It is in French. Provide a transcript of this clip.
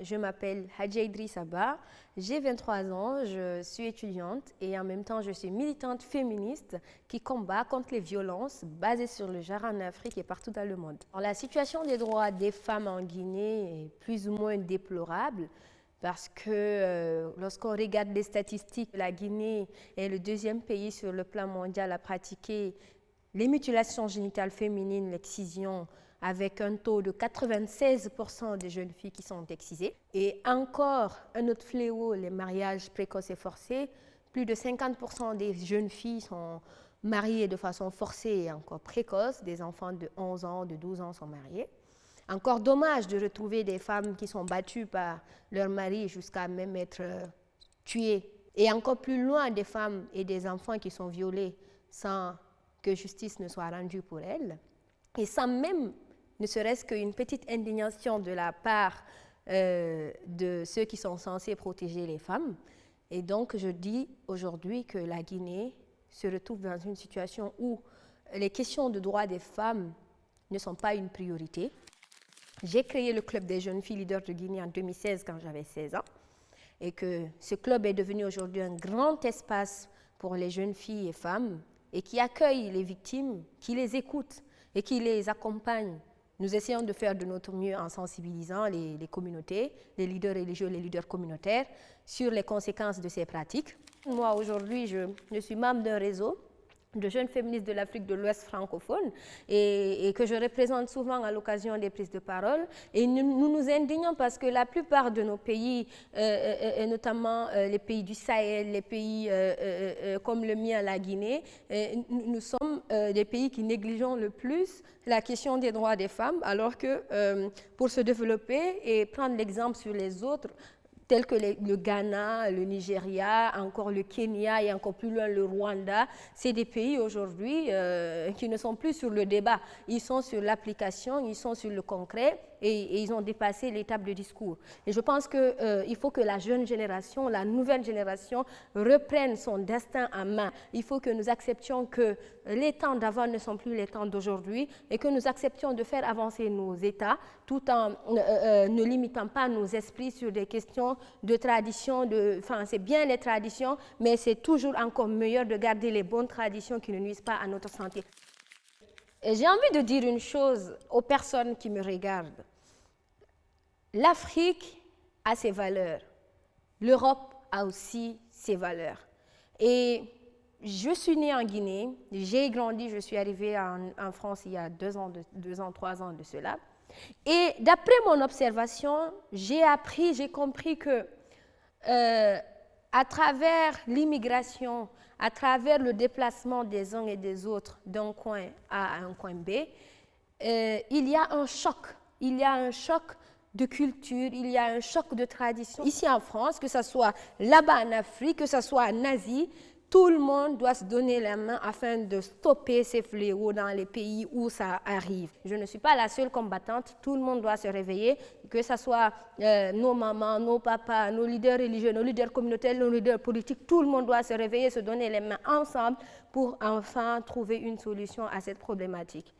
Je m'appelle Hadja Idrissa Ba, j'ai 23 ans, je suis étudiante et en même temps je suis militante féministe qui combat contre les violences basées sur le genre en Afrique et partout dans le monde. Alors, la situation des droits des femmes en Guinée est plus ou moins déplorable parce que lorsqu'on regarde les statistiques, la Guinée est le deuxième pays sur le plan mondial à pratiquer les mutilations génitales féminines, l'excision, avec un taux de 96% des jeunes filles qui sont excisées. Et encore un autre fléau, les mariages précoces et forcés. Plus de 50% des jeunes filles sont mariées de façon forcée et encore précoce. Des enfants de 11 ans, de 12 ans sont mariés. Encore dommage de retrouver des femmes qui sont battues par leur mari jusqu'à même être tuées. Et encore plus loin, des femmes et des enfants qui sont violés sans que justice ne soit rendue pour elles. Et sans même ne serait-ce qu'une petite indignation de la part de ceux qui sont censés protéger les femmes. Et donc, je dis aujourd'hui que la Guinée se retrouve dans une situation où les questions de droits des femmes ne sont pas une priorité. J'ai créé le Club des jeunes filles leaders de Guinée en 2016 quand j'avais 16 ans. Et que ce club est devenu aujourd'hui un grand espace pour les jeunes filles et femmes et qui accueille les victimes, qui les écoute et qui les accompagne. Nous essayons de faire de notre mieux en sensibilisant les communautés, les leaders religieux, les leaders communautaires sur les conséquences de ces pratiques. Moi, aujourd'hui, je suis membre d'un réseau de jeunes féministes de l'Afrique de l'Ouest francophone et que je représente souvent à l'occasion des prises de parole. Et nous nous indignons parce que la plupart de nos pays, et notamment les pays du Sahel, les pays comme le mien, la Guinée, nous sommes des pays qui négligeons le plus la question des droits des femmes, alors que pour se développer et prendre l'exemple sur les autres, tels que le Ghana, le Nigeria, encore le Kenya et encore plus loin le Rwanda, c'est des pays aujourd'hui qui ne sont plus sur le débat. Ils sont sur l'application, ils sont sur le concret et ils ont dépassé l'étape de discours. Et je pense qu'il faut que la jeune génération, la nouvelle génération reprenne son destin en main. Il faut que nous acceptions que les temps d'avant ne sont plus les temps d'aujourd'hui et que nous acceptions de faire avancer nos États tout en ne limitant pas nos esprits sur des questions de tradition. Enfin, c'est bien les traditions, mais c'est toujours encore meilleur de garder les bonnes traditions qui ne nuisent pas à notre santé. J'ai envie de dire une chose aux personnes qui me regardent. L'Afrique a ses valeurs. L'Europe a aussi ses valeurs. Et je suis née en Guinée, j'ai grandi, je suis arrivée en France il y a 2 ans, 3 ans de cela. Et d'après mon observation, j'ai appris, j'ai compris que à travers l'immigration, à travers le déplacement des uns et des autres d'un coin A à un coin B, il y a un choc. Il y a un choc de culture, il y a un choc de tradition. Ici en France, que ce soit là-bas en Afrique, que ce soit en Asie, tout le monde doit se donner la main afin de stopper ces fléaux dans les pays où ça arrive. Je ne suis pas la seule combattante, tout le monde doit se réveiller, que ce soit nos mamans, nos papas, nos leaders religieux, nos leaders communautaires, nos leaders politiques, tout le monde doit se réveiller, se donner les mains ensemble pour enfin trouver une solution à cette problématique.